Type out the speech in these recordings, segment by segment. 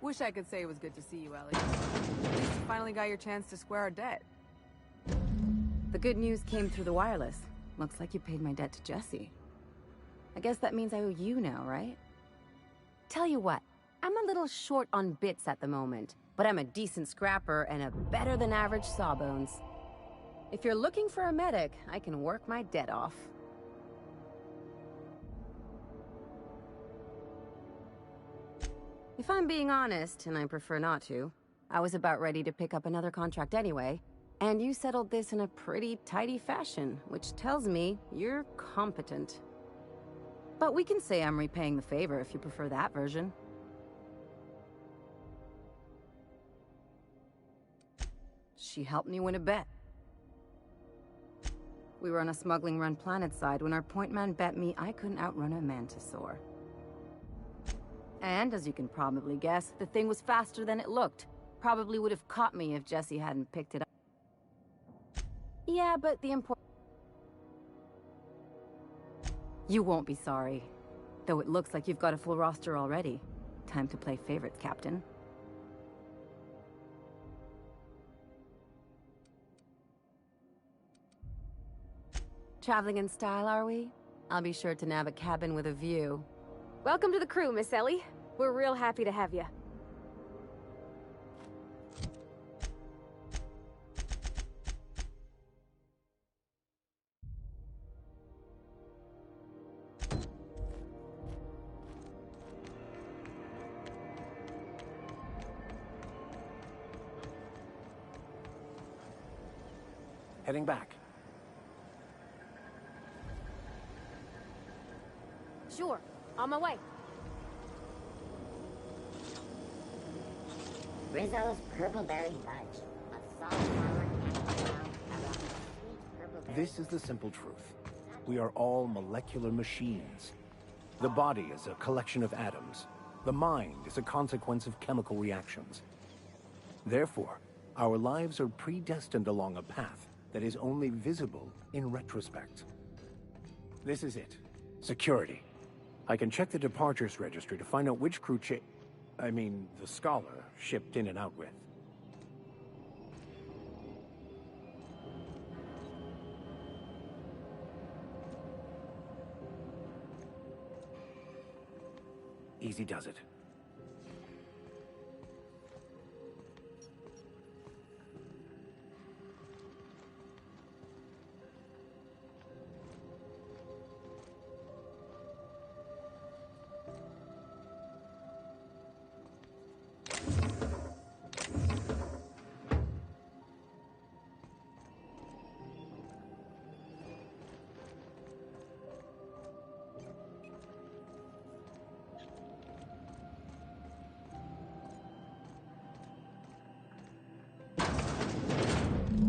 Wish I could say it was good to see you, Ellie. At least you finally got your chance to square our debt. The good news came through the wireless. Looks like you paid my debt to Jesse. I guess that means I owe you now, right? Tell you what, I'm a little short on bits at the moment, but I'm a decent scrapper and a better-than-average sawbones. If you're looking for a medic, I can work my debt off. If I'm being honest, and I prefer not to, I was about ready to pick up another contract anyway, and you settled this in a pretty tidy fashion, which tells me you're competent. But we can say I'm repaying the favor if you prefer that version. She helped me win a bet. We were on a smuggling run planetside when our point man bet me I couldn't outrun a mantisaur. And, as you can probably guess, the thing was faster than it looked. Probably would have caught me if Jesse hadn't picked it up. Yeah, but the important... You won't be sorry. Though it looks like you've got a full roster already. Time to play favorites, Captain. Traveling in style, are we? I'll be sure to nab a cabin with a view. Welcome to the crew, Miss Ellie. We're real happy to have you. Heading back. Sure, on my way. Rizzo's Purpleberry Fudge. A soft flower candy brown around sweet purpleberry. This is the simple truth. We are all molecular machines. The body is a collection of atoms. The mind is a consequence of chemical reactions. Therefore, our lives are predestined along a path that is only visible in retrospect. This is it. Security. I can check the departures registry to find out which crew the scholar shipped in and out with. Easy does it.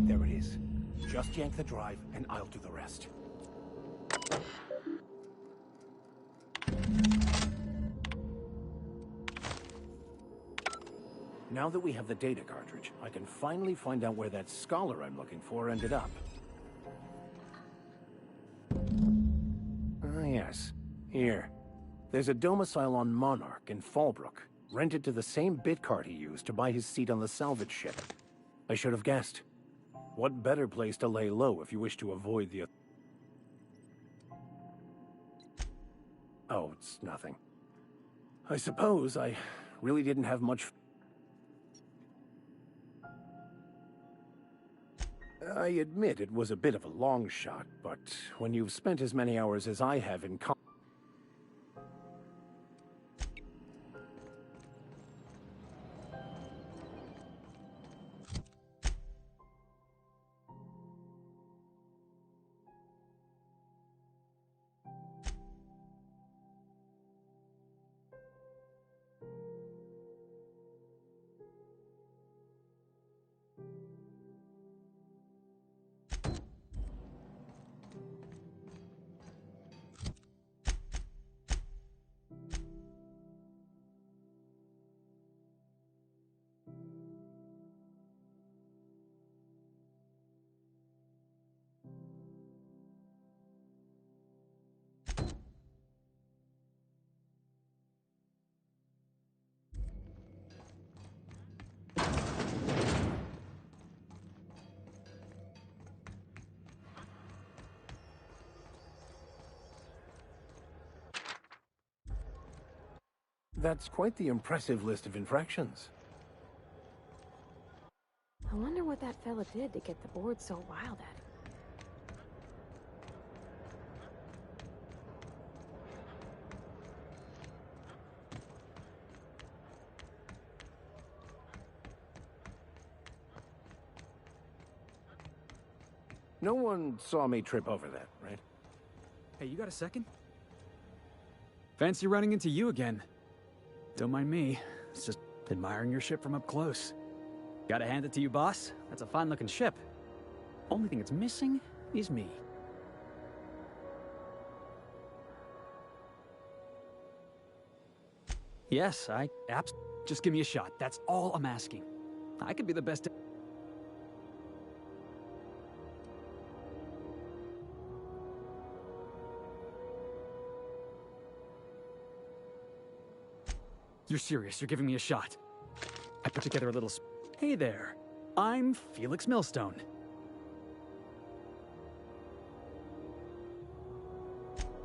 There it is. Just yank the drive, and I'll do the rest. Now that we have the data cartridge, I can finally find out where that scholar I'm looking for ended up. Ah, yes. Here. There's a domicile on Monarch in Fallbrook, rented to the same bit card he used to buy his seat on the salvage ship. I should have guessed. What better place to lay low if you wish to avoid the... Oh, it's nothing. I suppose I really didn't have much... I admit it was a bit of a long shot, but when you've spent as many hours as I have in That's quite the impressive list of infractions. I wonder what that fella did to get the board so wild at him. No one saw me trip over that, right? Hey, you got a second? Fancy running into you again. Don't mind me. It's just admiring your ship from up close. Gotta hand it to you, boss. That's a fine-looking ship. Only thing it's missing is me. Yes, just give me a shot. That's all I'm asking. I could be the best. You're serious, you're giving me a shot. I put together a little Hey there, I'm Felix Millstone.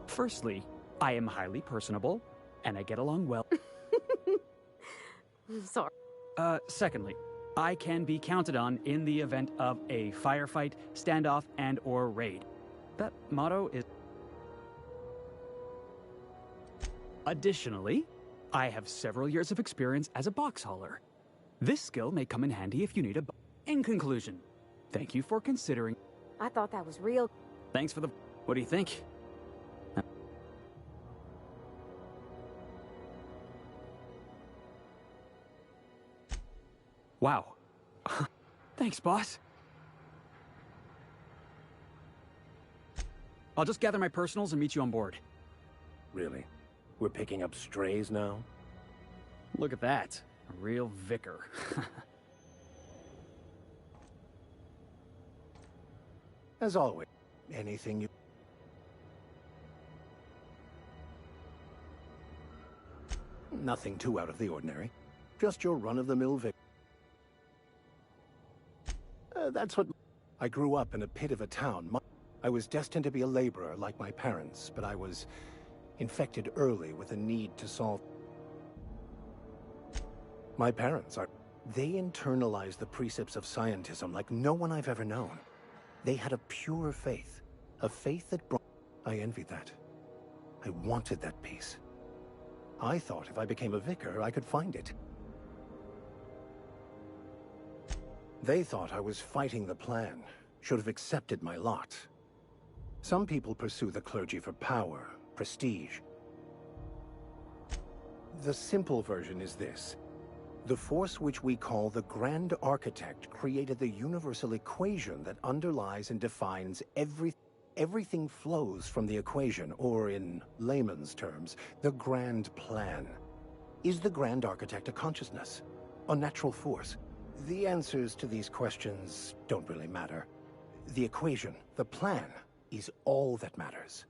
Firstly, I am highly personable, and I get along well. Sorry. Secondly, I can be counted on in the event of a firefight, standoff, and/or raid. That motto is... Additionally, I have several years of experience as a box hauler. This skill may come in handy if you need a... In conclusion, thank you for considering... I thought that was real. Thanks for the... What do you think? Wow. Thanks, boss. I'll just gather my personals and meet you on board. Really? We're picking up strays now? Look at that. A real vicar. As always, anything you... Nothing too out of the ordinary. Just your run-of-the-mill vicar. That's what... I grew up in a pit of a town. I was destined to be a laborer like my parents, but I was infected early with a need to solve... My parents are... They internalized the precepts of scientism like no one I've ever known. They had a pure faith. A faith that brought... I envied that. I wanted that peace. I thought if I became a vicar, I could find it. They thought I was fighting the plan, should have accepted my lot. Some people pursue the clergy for power, prestige. The simple version is this. The force which we call the Grand Architect created the universal equation that underlies and defines everything flows from the equation, or in layman's terms, the grand plan. Is the Grand Architect a consciousness? A natural force? The answers to these questions don't really matter. The equation, the plan, is all that matters.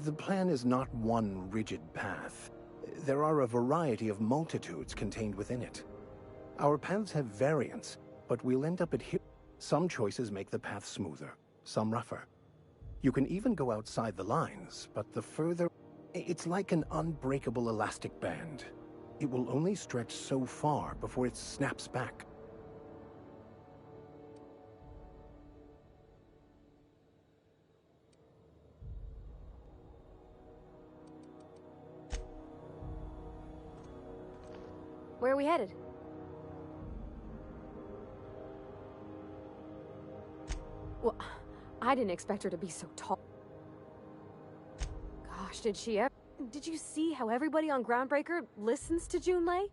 The plan is not one rigid path. There are a variety of multitudes contained within it. Our paths have variance, but we'll end up at here. Some choices make the path smoother, some rougher. You can even go outside the lines, but the further... It's like an unbreakable elastic band. It will only stretch so far before it snaps back. Where are we headed? Well, I didn't expect her to be so tall. Gosh, did she ever... Did you see how everybody on Groundbreaker listens to Junlei?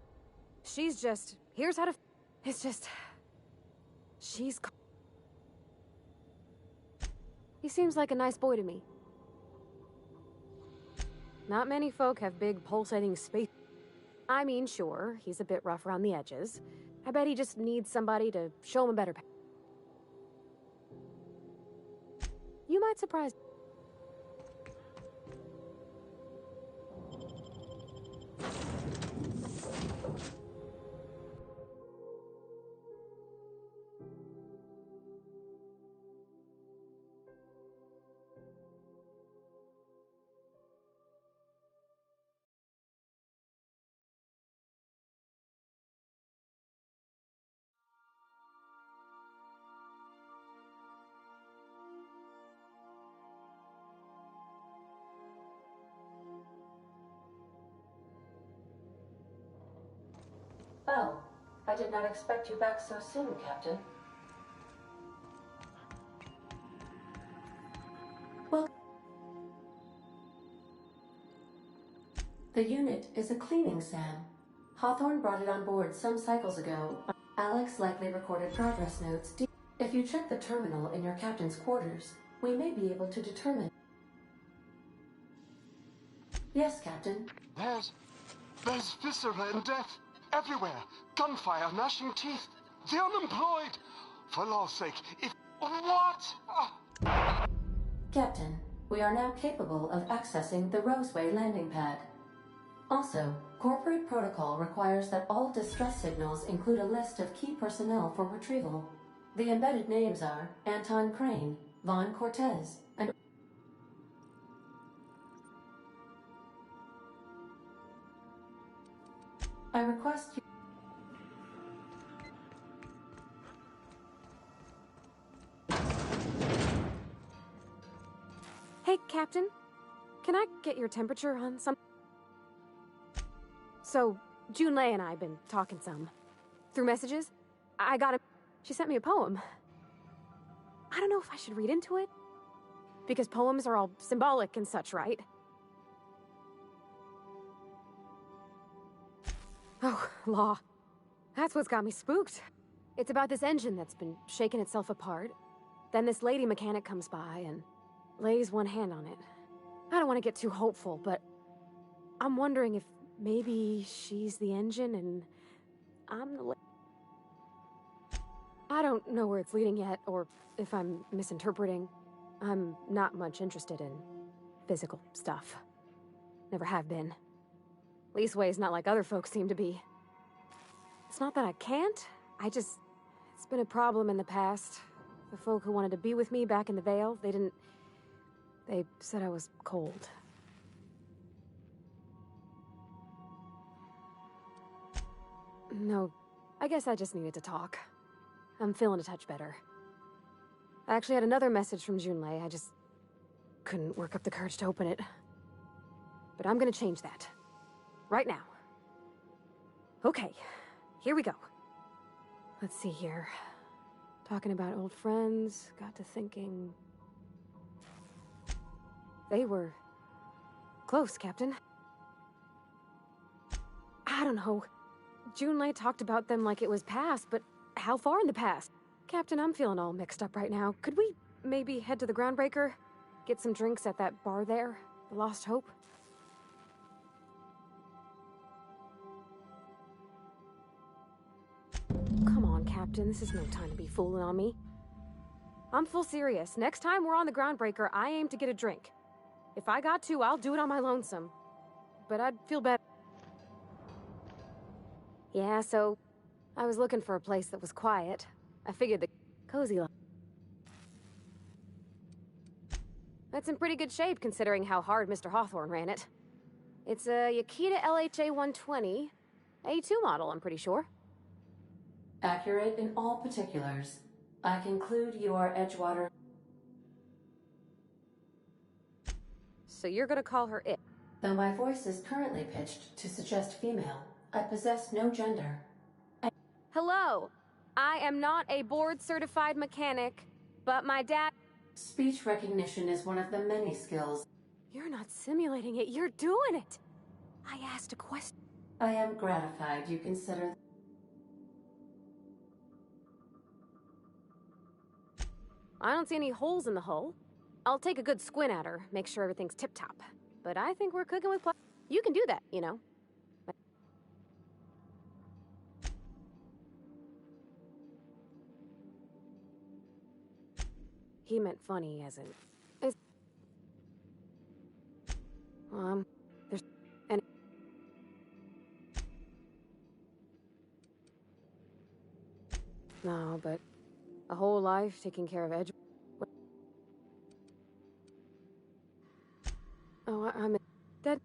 She's just... Here's how to... It's just... She's... He seems like a nice boy to me. Not many folk have big pulsating space... I mean, sure, he's a bit rough around the edges. I bet he just needs somebody to show him a better path. You might surprise... Oh, I did not expect you back so soon, Captain. Well, the unit is a cleaning SAM. Hawthorne brought it on board some cycles ago. Alex likely recorded progress notes. If you check the terminal in your captain's quarters, we may be able to determine. Yes, Captain. There's viscera and death everywhere. Gunfire, gnashing teeth. The unemployed. For law's sake, if... What? Captain, we are now capable of accessing the Roseway landing pad. Also, corporate protocol requires that all distress signals include a list of key personnel for retrieval. The embedded names are Anton Crane, Vaughn Cortez, and... I request you... Hey, Captain. Can I get your temperature on some... So, Junlei and I have been talking some. Through messages, I got a... She sent me a poem. I don't know if I should read into it. Because poems are all symbolic and such, right? Oh, law. That's what's got me spooked. It's about this engine that's been shaking itself apart. Then this lady mechanic comes by and lays one hand on it. I don't want to get too hopeful, but I'm wondering if maybe she's the engine and I'm the... I don't know where it's leading yet, or if I'm misinterpreting. I'm not much interested in physical stuff. Never have been. Leastways not like other folks seem to be. It's not that I can't, it's been a problem in the past. The folk who wanted to be with me back in the Vale, they said I was cold. No, I guess I just needed to talk. I'm feeling a touch better. I actually had another message from Junlei, I just couldn't work up the courage to open it. But I'm gonna change that. Right now. Okay, here we go. Let's see here. Talking about old friends, got to thinking... They were... close, Captain. I don't know. Junlei talked about them like it was past, but how far in the past? Captain, I'm feeling all mixed up right now. Could we maybe head to the Groundbreaker? Get some drinks at that bar there? The Lost Hope? Come on, Captain. This is no time to be fooling on me. I'm full serious. Next time we're on the Groundbreaker, I aim to get a drink. If I got to, I'll do it on my lonesome. But I'd feel better. Yeah, so... I was looking for a place that was quiet. I figured the cozy... That's in pretty good shape, considering how hard Mr. Hawthorne ran it. It's a Yakita LHA 120. A2 model, I'm pretty sure. Accurate in all particulars. I conclude you are Edgewater. So you're gonna call her it? Though my voice is currently pitched to suggest female, I possess no gender. Hello! I am not a board-certified mechanic, but my dad... Speech recognition is one of the many skills. You're not simulating it, you're doing it! I asked a question. I am gratified you consider... I don't see any holes in the hull. I'll take a good squint at her, make sure everything's tip-top. But I think we're cooking with You can do that, you know. He meant funny, as in... there's... any... No, but... a whole life taking care of Edge... Oh, I'm... That...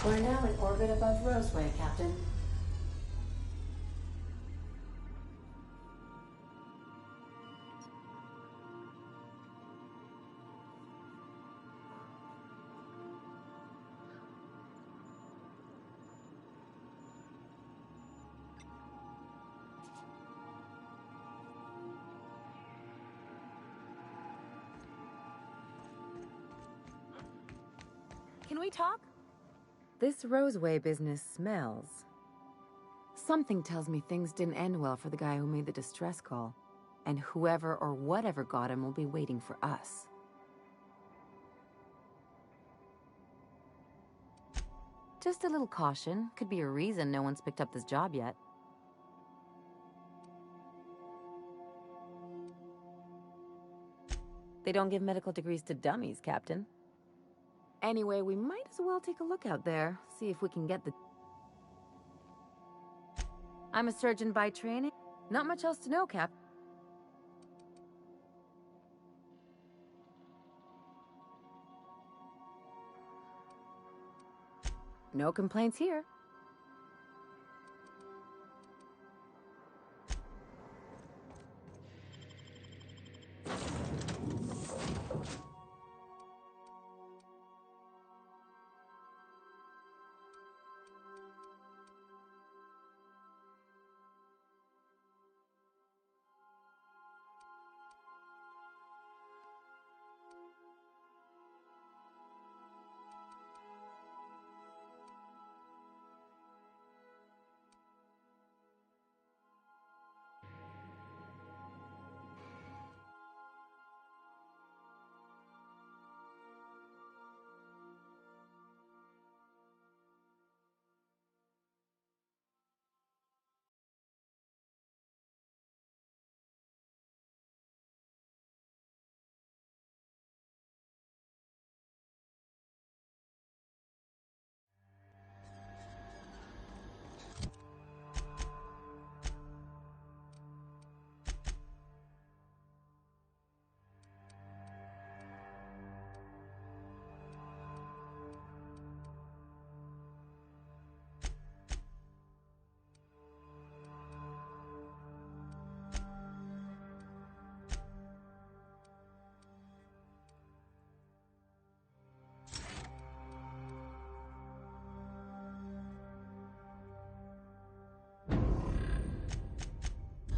We're now in orbit above Roseway, Captain. Can we talk? This Roseway business smells. Something tells me things didn't end well for the guy who made the distress call. And whoever or whatever got him will be waiting for us. Just a little caution. Could be a reason no one's picked up this job yet. They don't give medical degrees to dummies, Captain. Anyway, we might as well take a look out there, see if we can get the... I'm a surgeon by training. Not much else to know, Cap. No complaints here.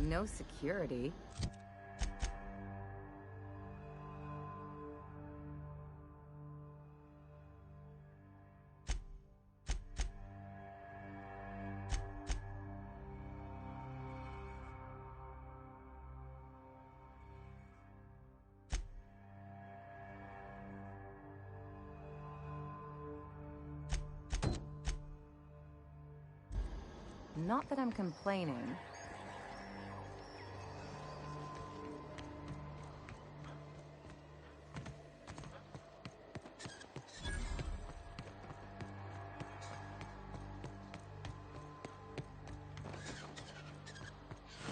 No security. Not that I'm complaining.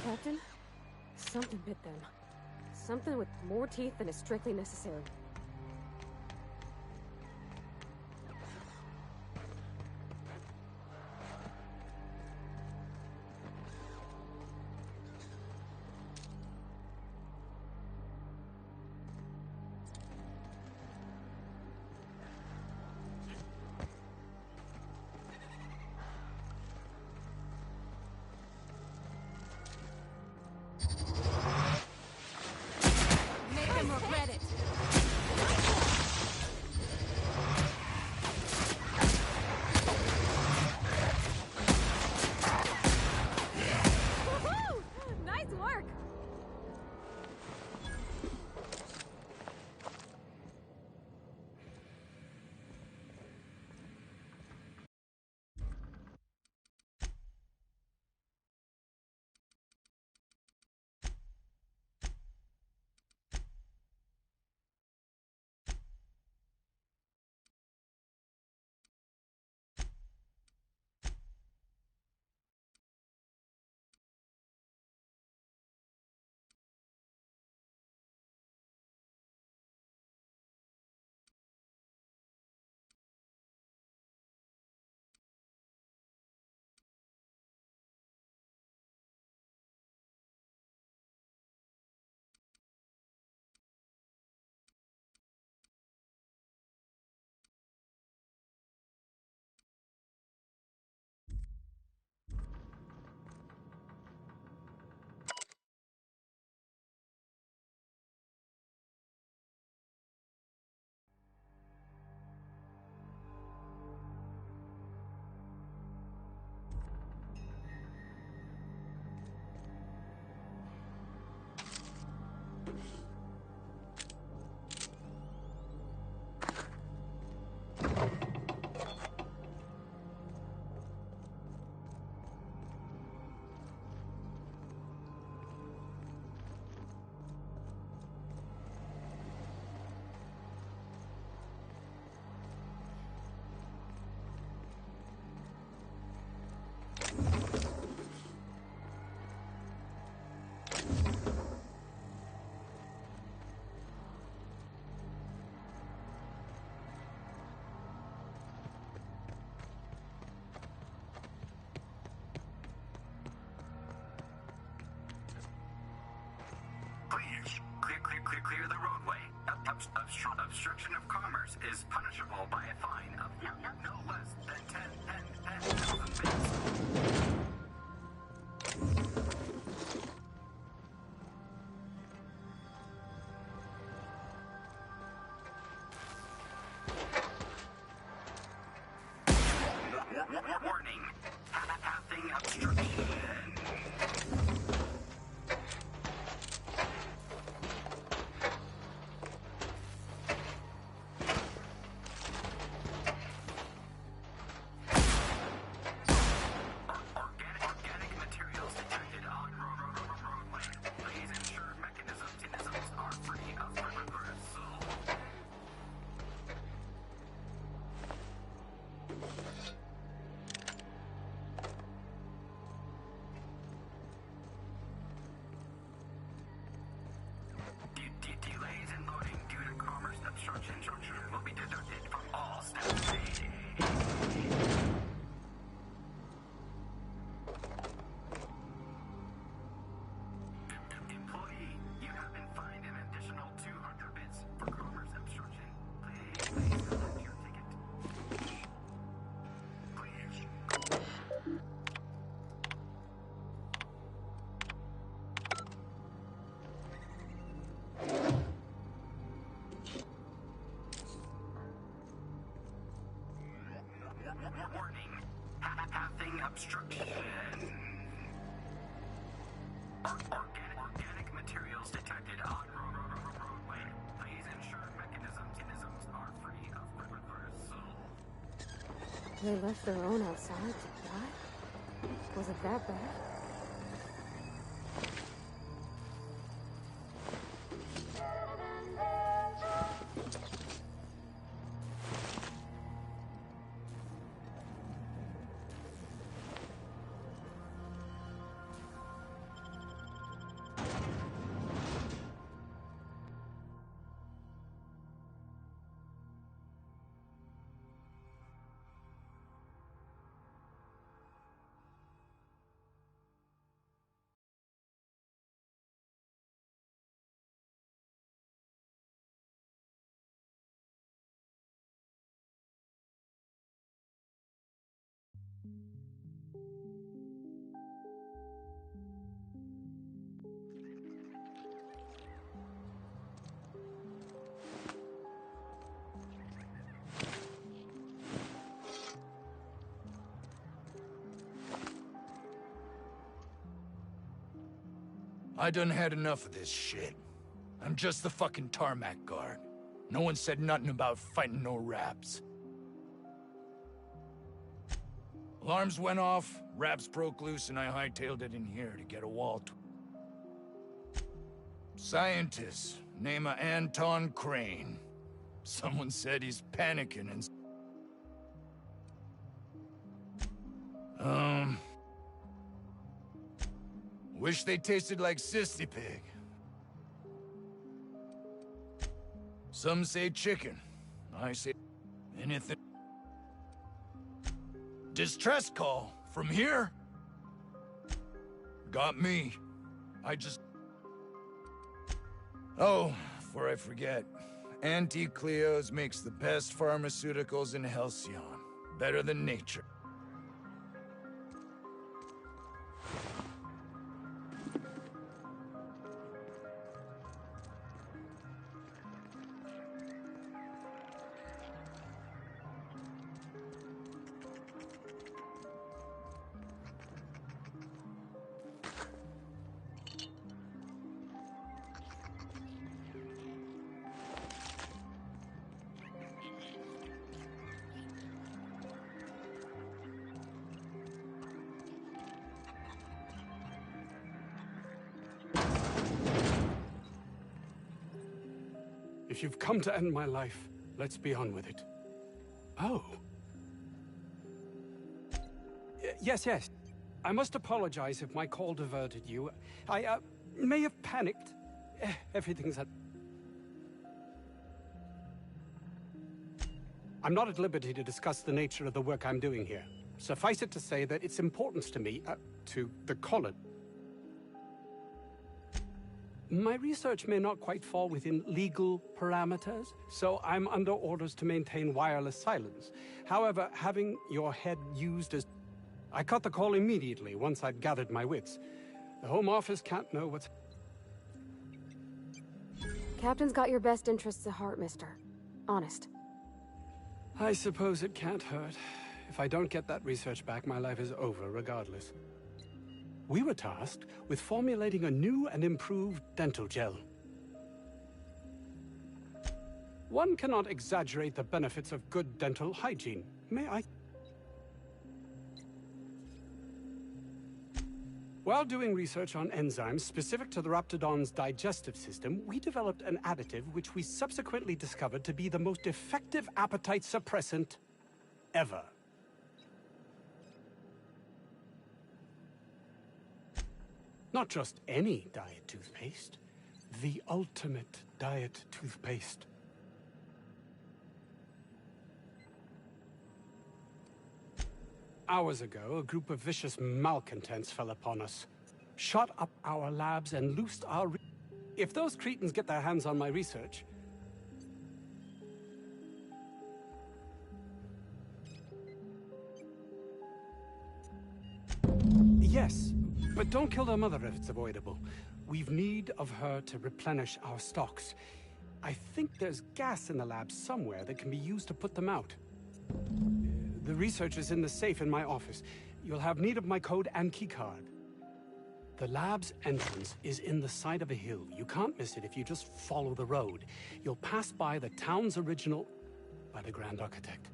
Captain, something bit them. Something with more teeth than is strictly necessary. Make them regret it. Clear the roadway. Obstruction of commerce is punishable by a fine of no less than 10,000 bits. Warning. Passing obstruction. Organic materials detected on roadway. Please ensure mechanisms are free of bristle. Delays in loading due to commerce obstruction will be deducted from all staff. Employee, you have been fined an additional 200 bits for commerce obstruction. Please collect your ticket. Please. Warning. Passing obstruction. Organic materials detected on roadway. Please ensure mechanisms are free of bristle. They left their own outside to die? Was it that bad? I done had enough of this shit. I'm just the fucking tarmac guard. No one said nothing about fighting no raps. Alarms went off, raps broke loose, and I hightailed it in here to get a wall. Scientist, name of Anton Crane. Someone said he's panicking and... Wish they tasted like Sissy Pig. Some say chicken. I say anything. Distress call from here? Got me. I just... Oh, before I forget. Auntie Cleo's makes the best pharmaceuticals in Halcyon. Better than nature. If you've come to end my life, let's be on with it. Oh. Yes. I must apologize if my call diverted you. I may have panicked. Everything's at... I'm not at liberty to discuss the nature of the work I'm doing here. Suffice it to say that its importance to me, to the colony. My research may not quite fall within legal parameters, so I'm under orders to maintain wireless silence. However, having your head used as... I cut the call immediately once I'd gathered my wits. The Home Office can't know what's... Captain's got your best interests at heart, mister. Honest. I suppose it can't hurt. If I don't get that research back, my life is over regardless. We were tasked with formulating a new and improved dental gel. One cannot exaggerate the benefits of good dental hygiene. May I? While doing research on enzymes specific to the Raptidon's digestive system, we developed an additive which we subsequently discovered to be the most effective appetite suppressant ever. Not just any diet toothpaste, the ultimate diet toothpaste. Hours ago, a group of vicious malcontents fell upon us, shot up our labs and loosed our... If those cretins get their hands on my research... Yes, but don't kill their mother if it's avoidable. We've need of her to replenish our stocks. I think there's gas in the lab somewhere that can be used to put them out. The research is in the safe in my office. You'll have need of my code and keycard. The lab's entrance is in the side of a hill. You can't miss it if you just follow the road. You'll pass by the town's original... by the Grand Architect.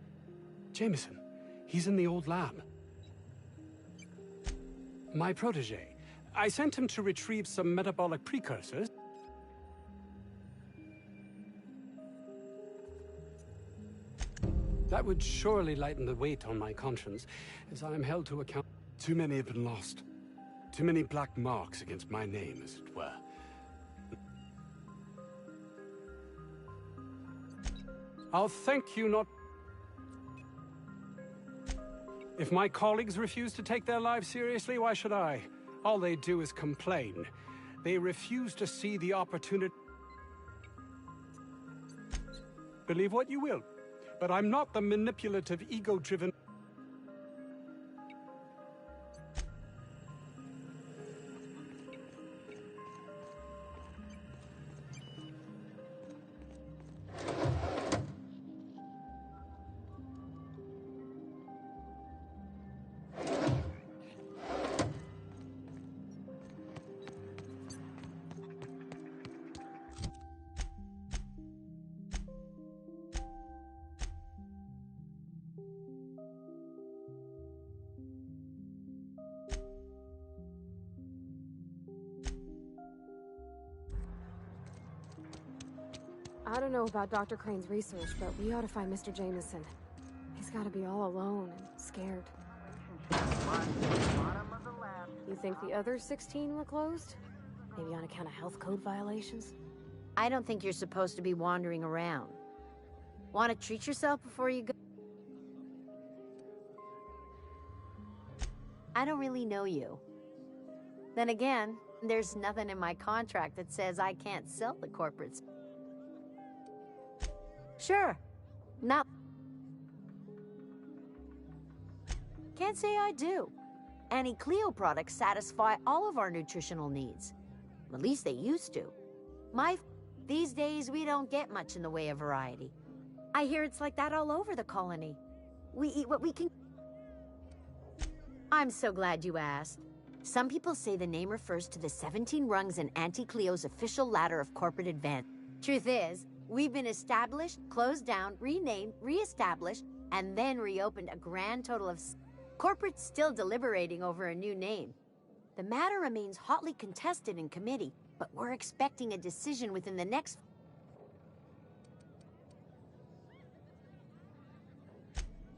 Jameson. He's in the old lab. My protege. I sent him to retrieve some metabolic precursors. That would surely lighten the weight on my conscience, as I am held to account. Too many have been lost. Too many black marks against my name, as it were. I'll thank you not... If my colleagues refuse to take their lives seriously, why should I? All they do is complain. They refuse to see the opportunity... Believe what you will, but I'm not the manipulative, ego-driven... I don't know about Dr. Crane's research, but we ought to find Mr. Jameson. He's got to be all alone and scared. You think the other 16 were closed? Maybe on account of health code violations? I don't think you're supposed to be wandering around. Want to treat yourself before you go? I don't really know you. Then again, there's nothing in my contract that says I can't sell the corporates. Sure. Not... Can't say I do. Any Clio products satisfy all of our nutritional needs. At least they used to. These days, we don't get much in the way of variety. I hear it's like that all over the colony. We eat what we can... I'm so glad you asked. Some people say the name refers to the 17 rungs in Auntie Cleo's official ladder of corporate advance. Truth is, we've been established, closed down, renamed, re-established, and then reopened a grand total of... Corporate's still deliberating over a new name. The matter remains hotly contested in committee, but we're expecting a decision within the next...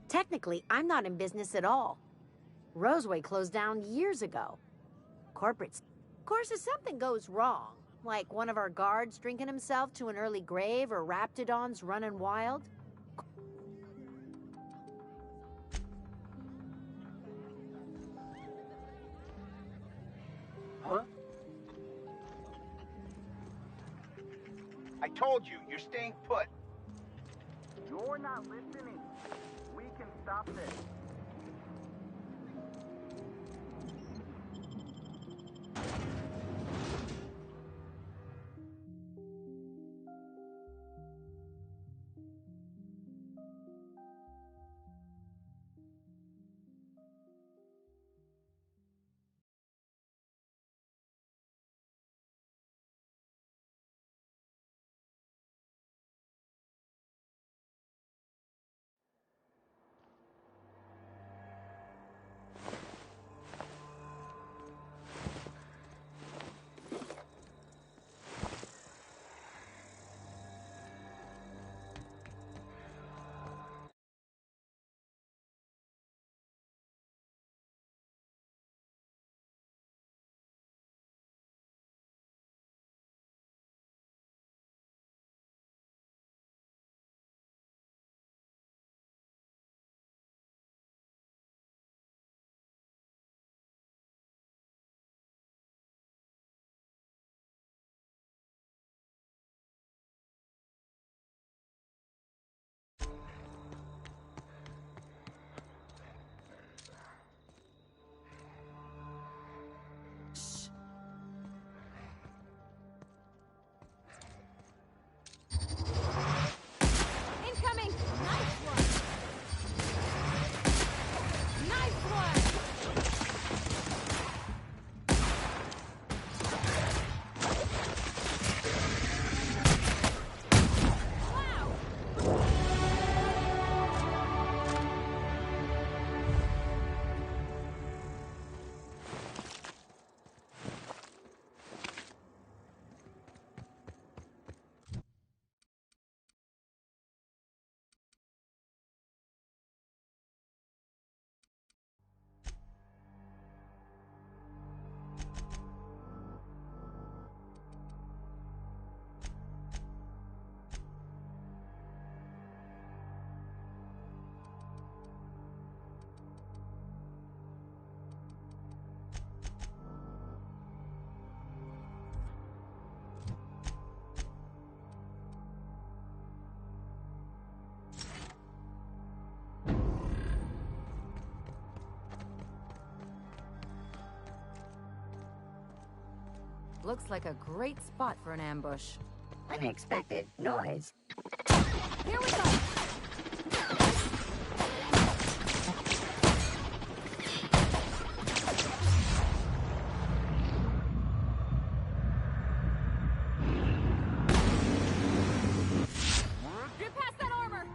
Technically, I'm not in business at all. Roseway closed down years ago. Corporate's... Of course, if something goes wrong, like one of our guards drinking himself to an early grave or Raptidons running wild... Huh? I told you, you're staying put. You're not listening. We can stop this. Incoming! Nice one! Nice one! Looks like a great spot for an ambush. Unexpected noise. Here we go! Get past that armor!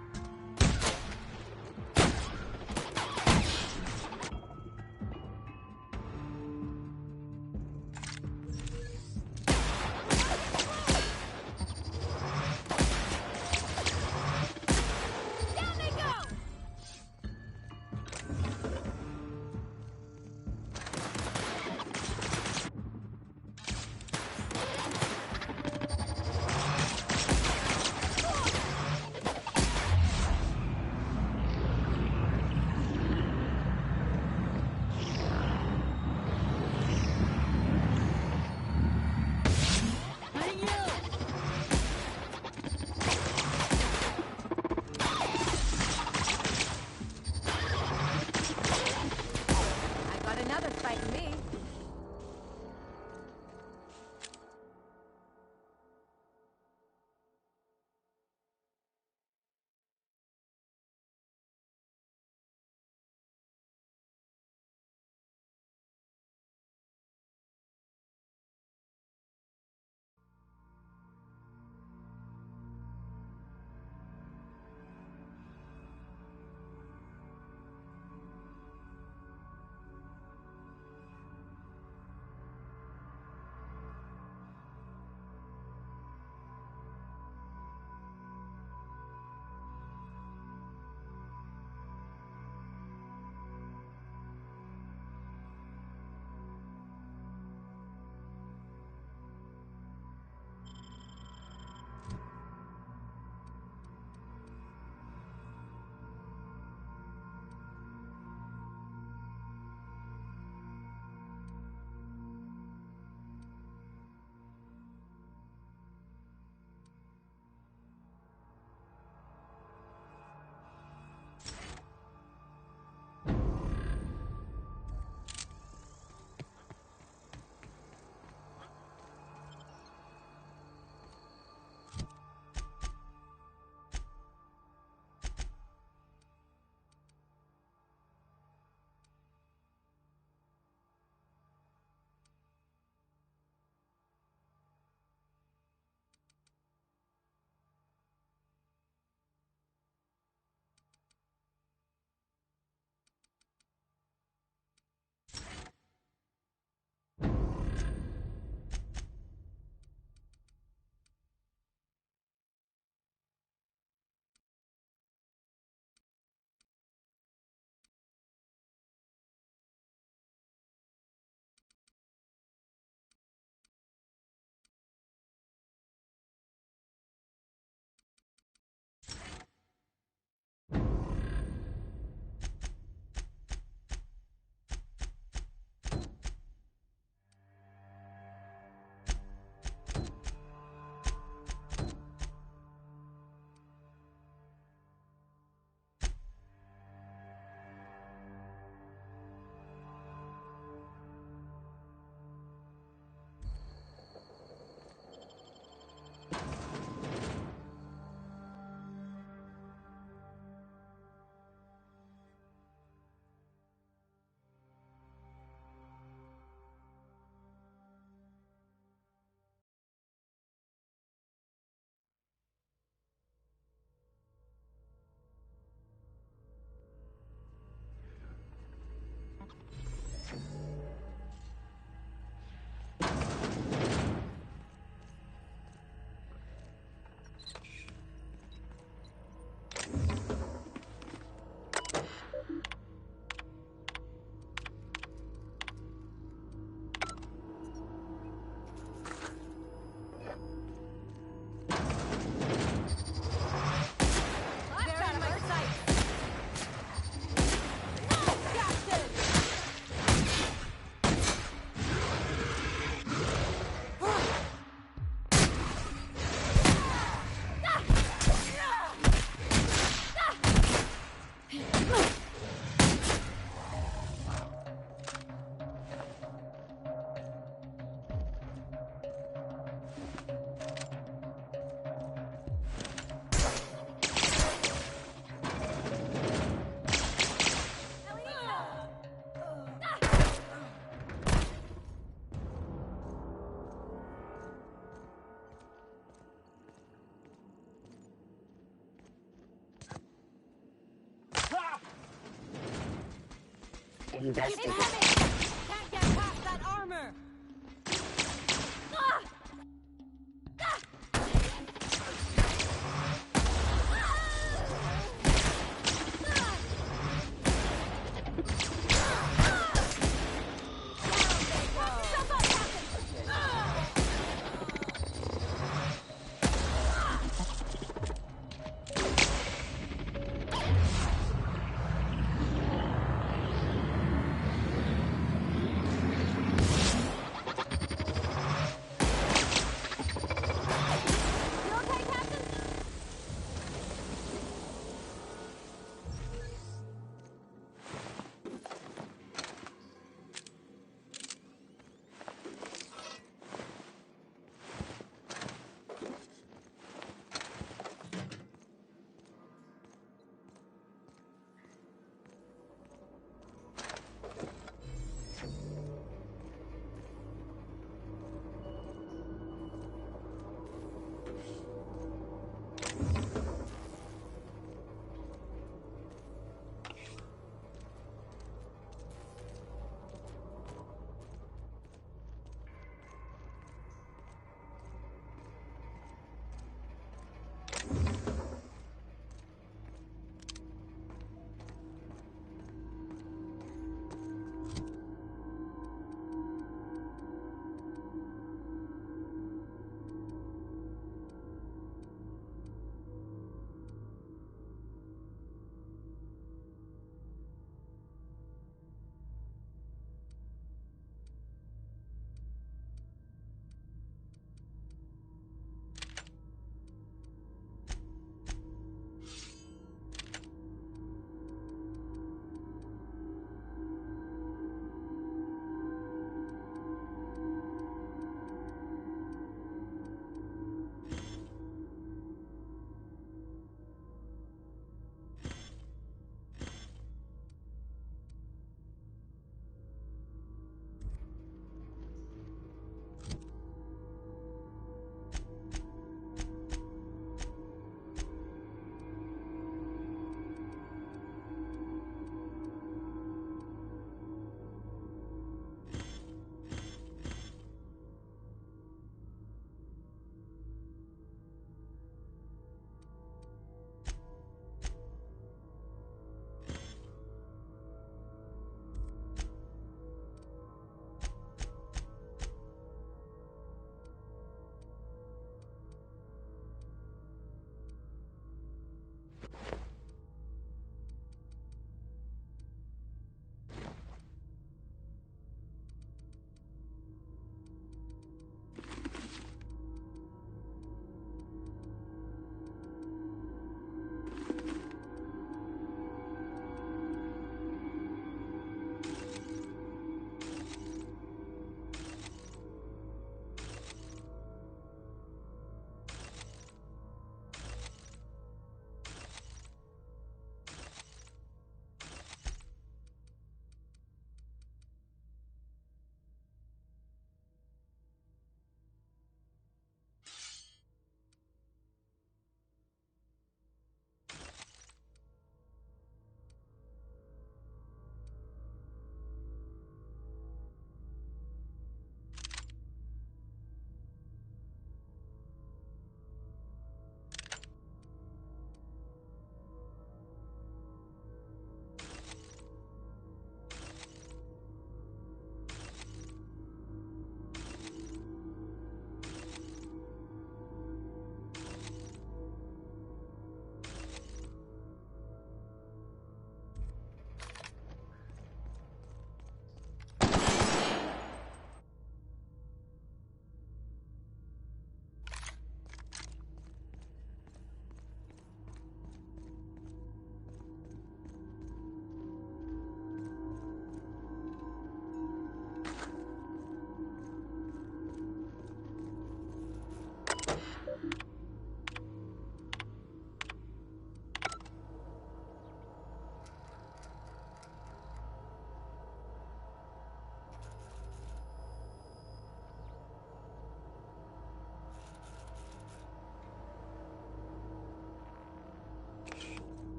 investigate. Can't get past that armor!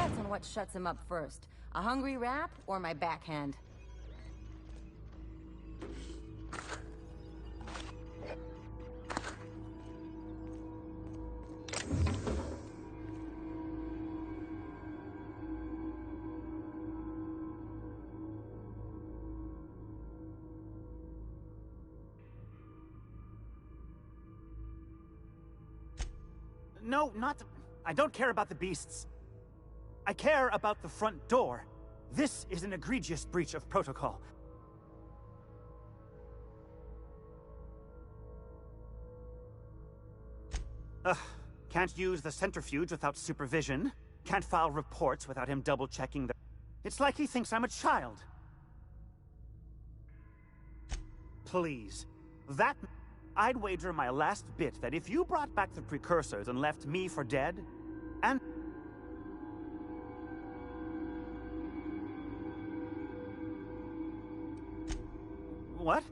bets on what shuts him up first. A hungry rap or my backhand? No, not... I don't care about the beasts. I care about the front door. This is an egregious breach of protocol. Ugh. Can't use the centrifuge without supervision. Can't file reports without him double-checking the... It's like he thinks I'm a child. Please. That... I'd wager my last bit that if you brought back the precursors and left me for dead, and... What?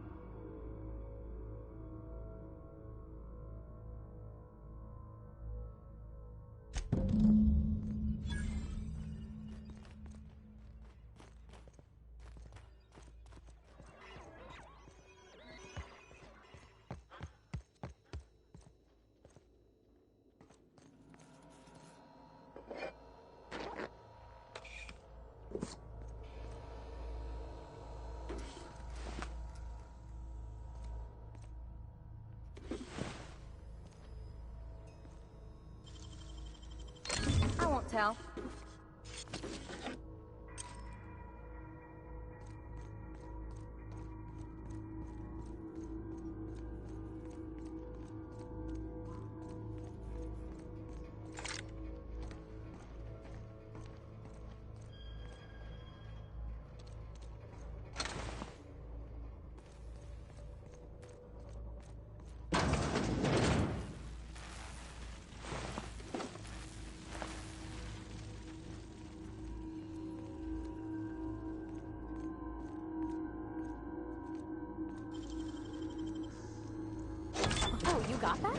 I won't tell. Oh, you got that?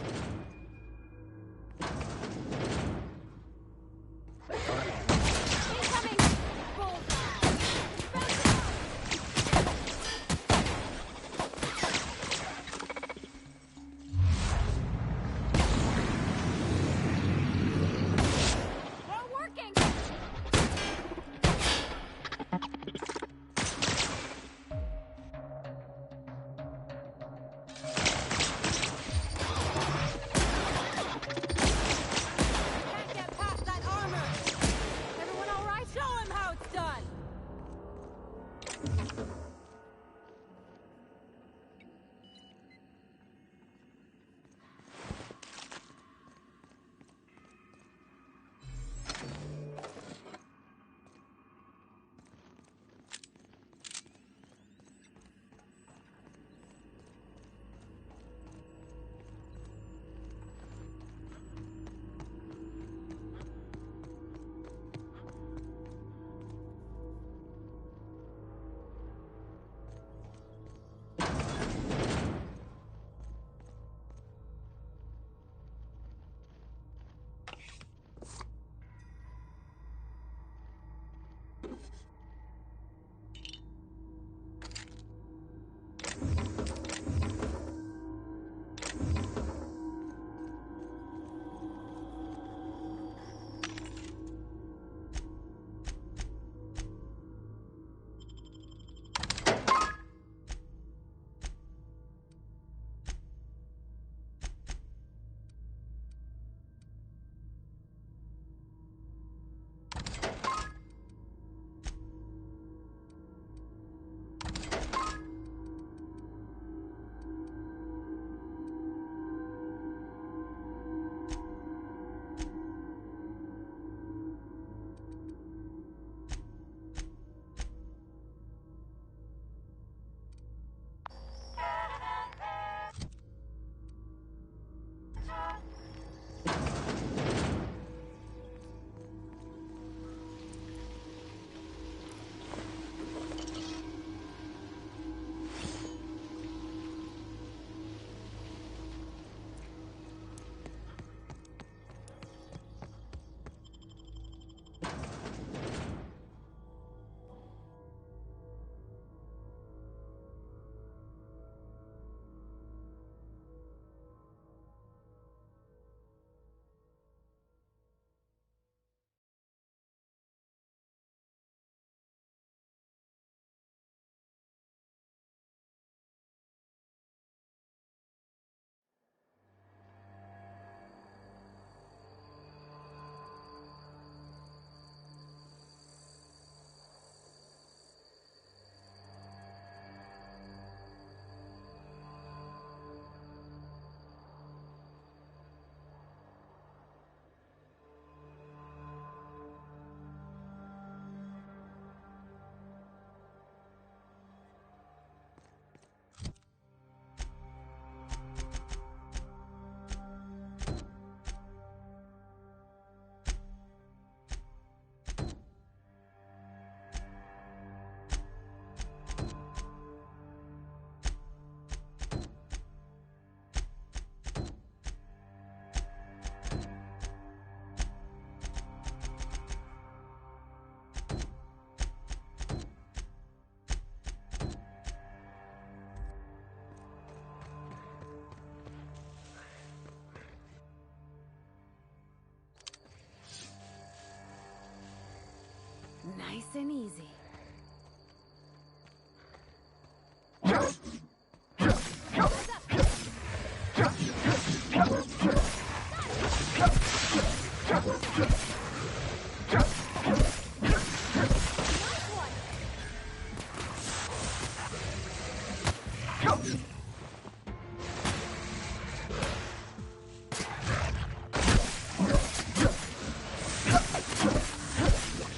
Nice and easy.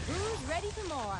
Who's ready for more?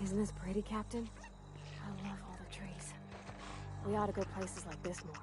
Isn't this pretty, Captain? I love all the trees. We ought to go places like this more.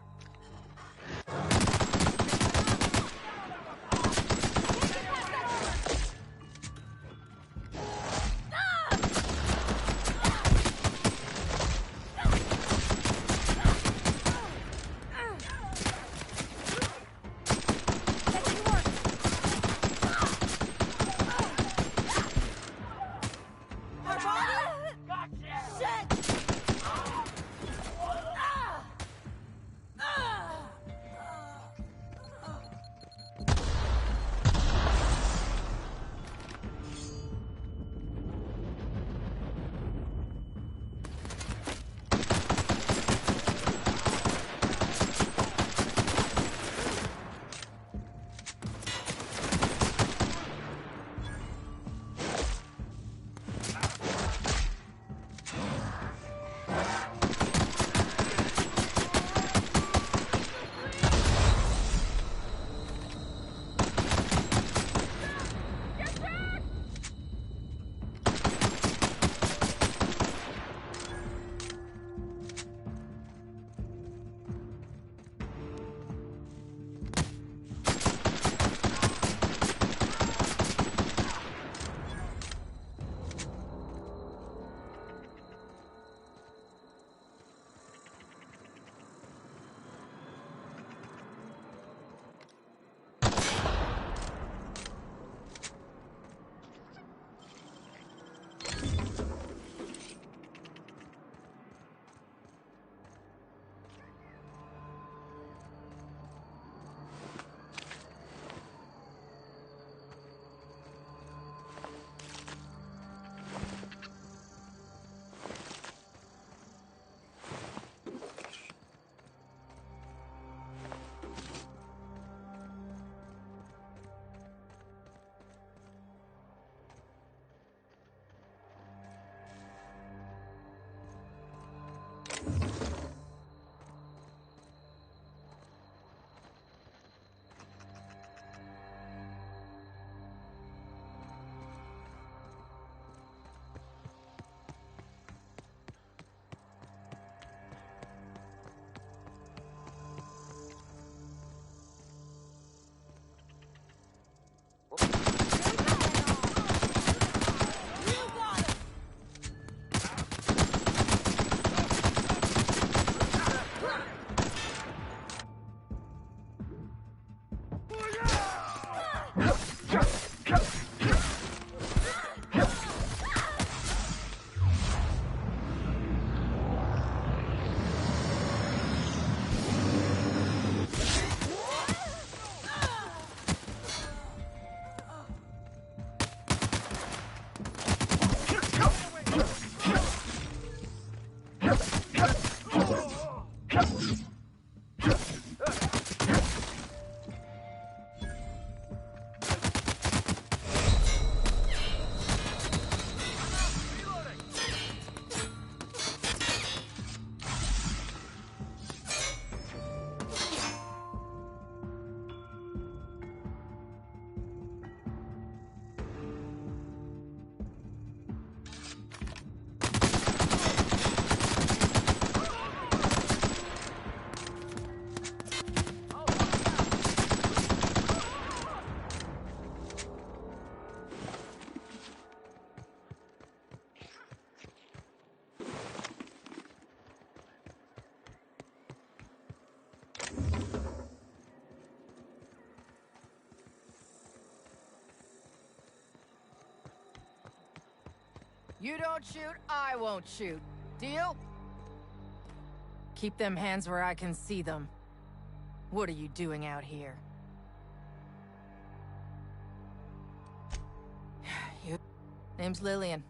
You don't shoot, I won't shoot. Deal? Keep them hands where I can see them. What are you doing out here? You... Name's Lillian.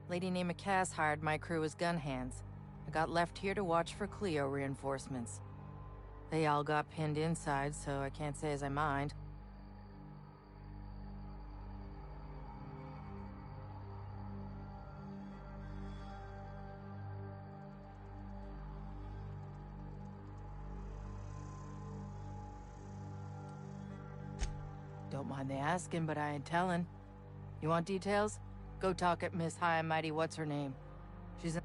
Lady named Cass hired my crew as gun hands. I got left here to watch for Cleo reinforcements. They all got pinned inside, so I can't say as I mind. Don't mind the asking, but I ain't telling. You want details? Go talk at Miss High and Mighty What's-Her-Name. She's in...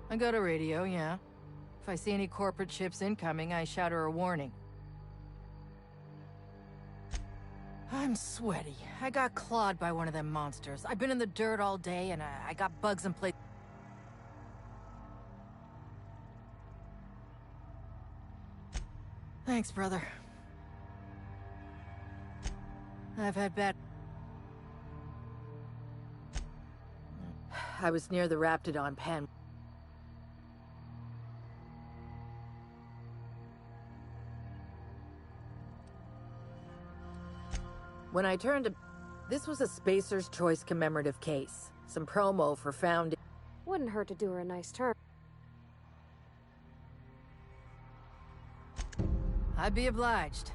I got a radio, yeah. If I see any corporate ships incoming, I shout her a warning. I'm sweaty. I got clawed by one of them monsters. I've been in the dirt all day, and I got bugs in place. Thanks, brother. I've had bad... I was near the Raptidon pen. When I turned to... This was a Spacer's Choice commemorative case. Some promo for found... Wouldn't hurt to do her a nice turn. I'd be obliged.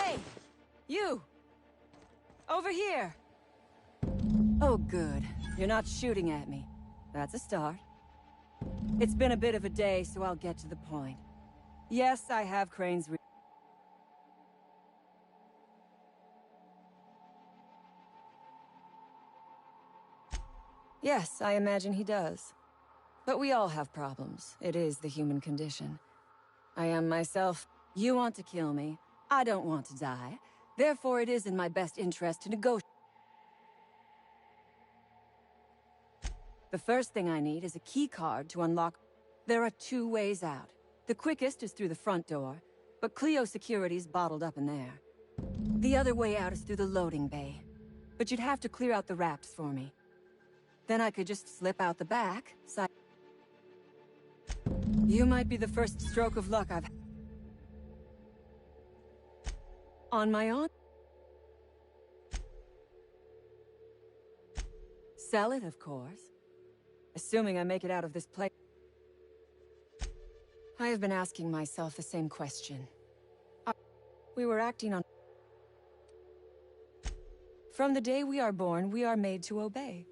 Hey! You! Over here! Oh, good. You're not shooting at me. That's a start. It's been a bit of a day, so I'll get to the point. Yes, I have Crane's Yes, I imagine he does. But we all have problems. It is the human condition. I am myself. You want to kill me. I don't want to die. Therefore, it is in my best interest to negotiate. The first thing I need is a key card to unlock. There are two ways out. The quickest is through the front door, but Cleo security's bottled up in there. The other way out is through the loading bay, but you'd have to clear out the wraps for me. Then I could just slip out the back, side. You might be the first stroke of luck I've had. On my own? Sell it, of course. Assuming I make it out of this place. I have been asking myself the same question. We were acting on... From the day we are born, we are made to obey.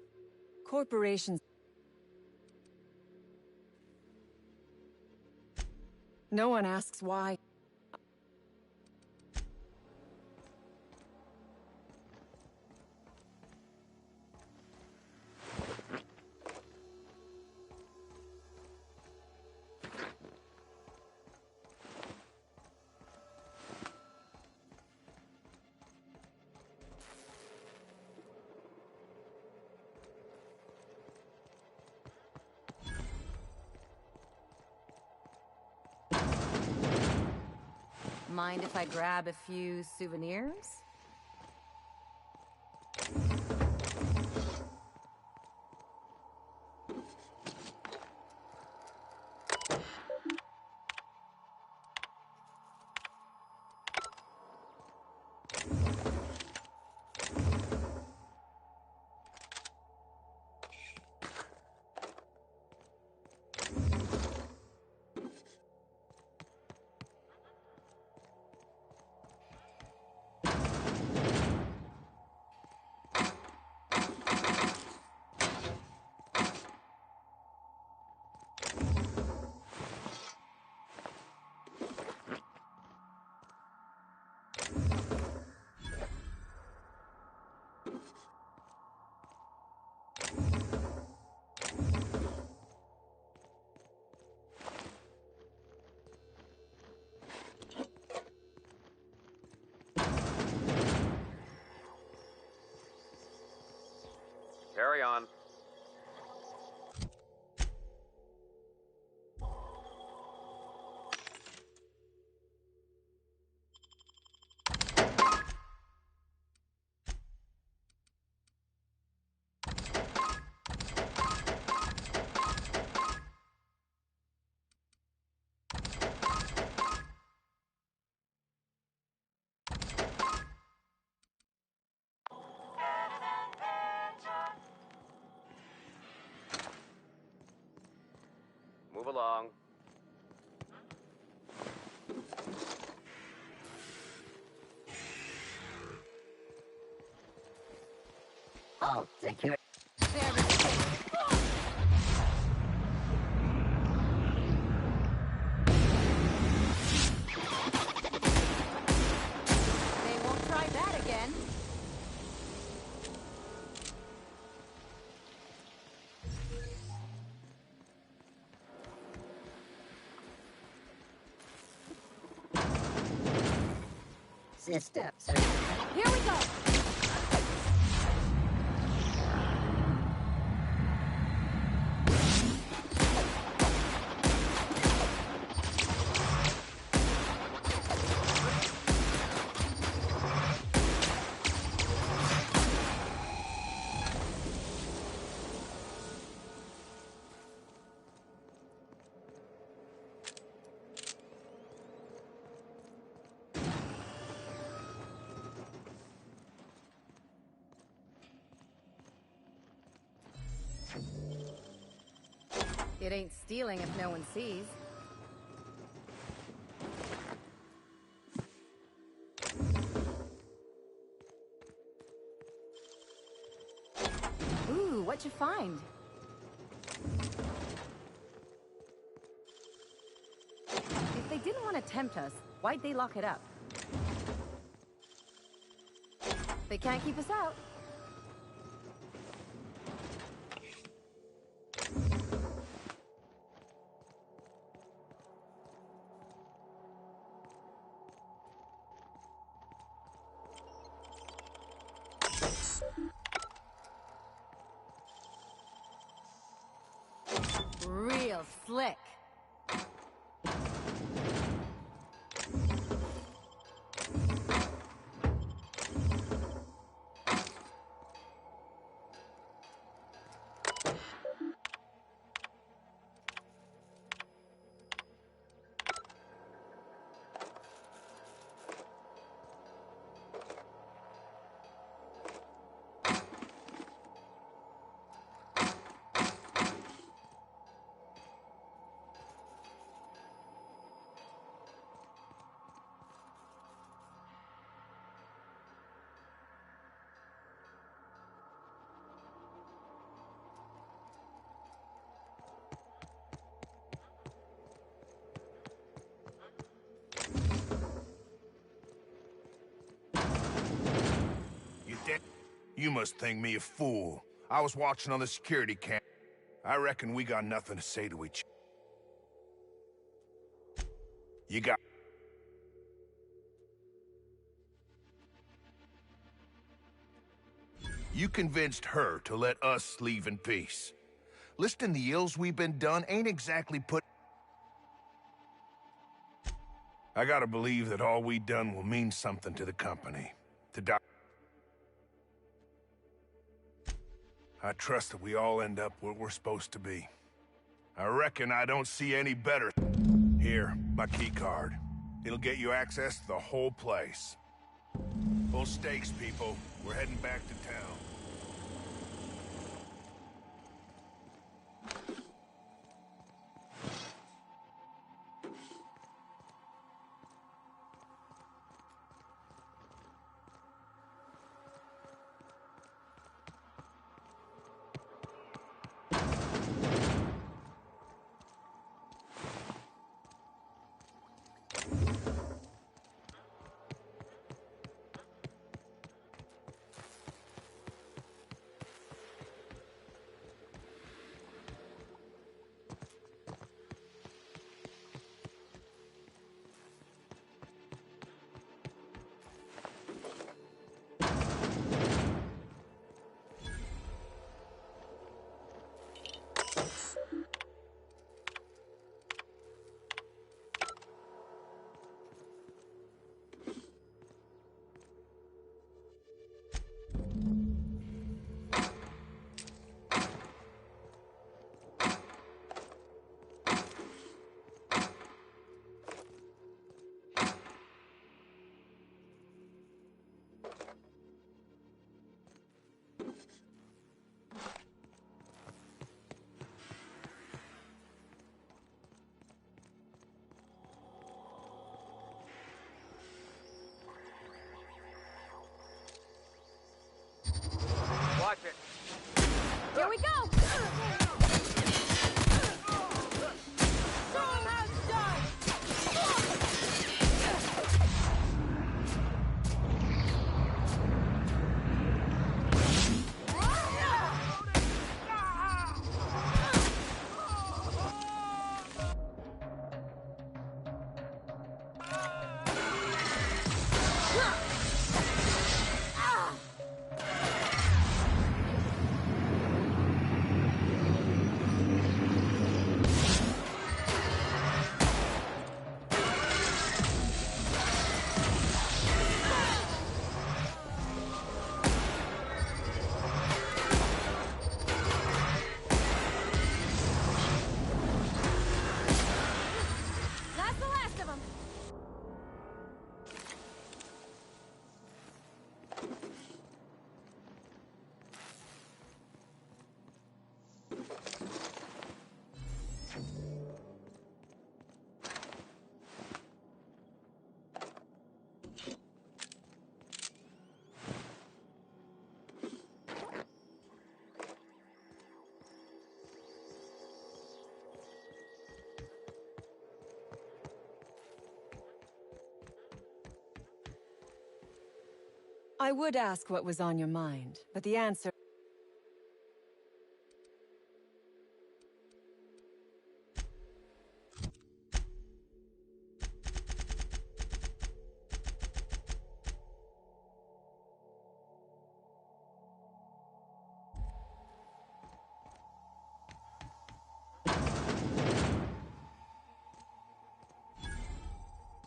Corporations... No one asks why. Mind if I grab a few souvenirs? Carry on. Move along. Oh, security. They won't try that again. Systems. Here we go! It ain't stealing if no one sees. Ooh, what'd you find? If they didn't want to tempt us, why'd they lock it up? They can't keep us out. Real slick. You must think me a fool. I was watching on the security cam. I reckon we got nothing to say to each other. You got... You convinced her to let us leave in peace. Listing the ills we've been done ain't exactly put... I gotta believe that all we done will mean something to the company. To Doc. I trust that we all end up where we're supposed to be. I reckon I don't see any better. Here, my key card. It'll get you access to the whole place. Full stakes, people. We're heading back to town. Watch it. Here we go! Show 'em how it's done! That's the last of them! I would ask what was on your mind, but the answer...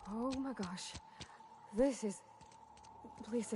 Oh my gosh. This is... Please...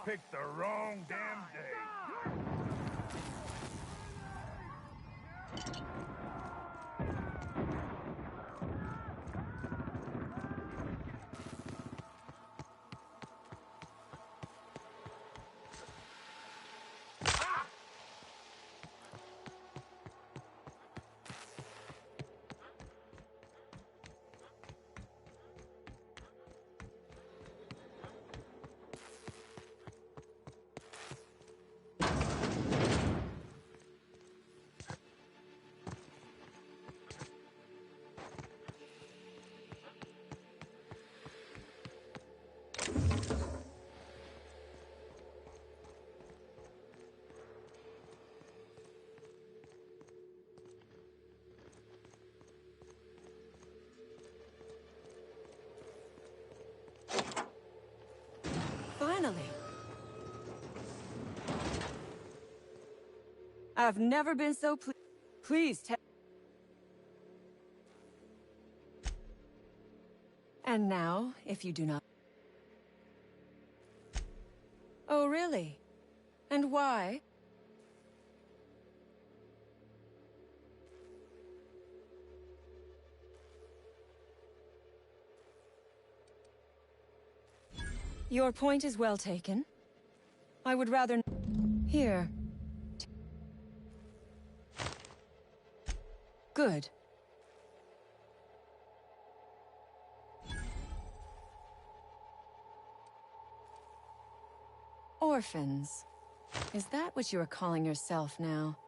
picked the wrong damn day. Finally. I've never been so pleased. And now, if you do not... Oh, really? And why? Your point is well taken. I would rather... Here. Good. Orphans. Is that what you are calling yourself now?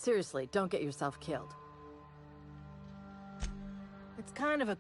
Seriously, don't get yourself killed. It's kind of a...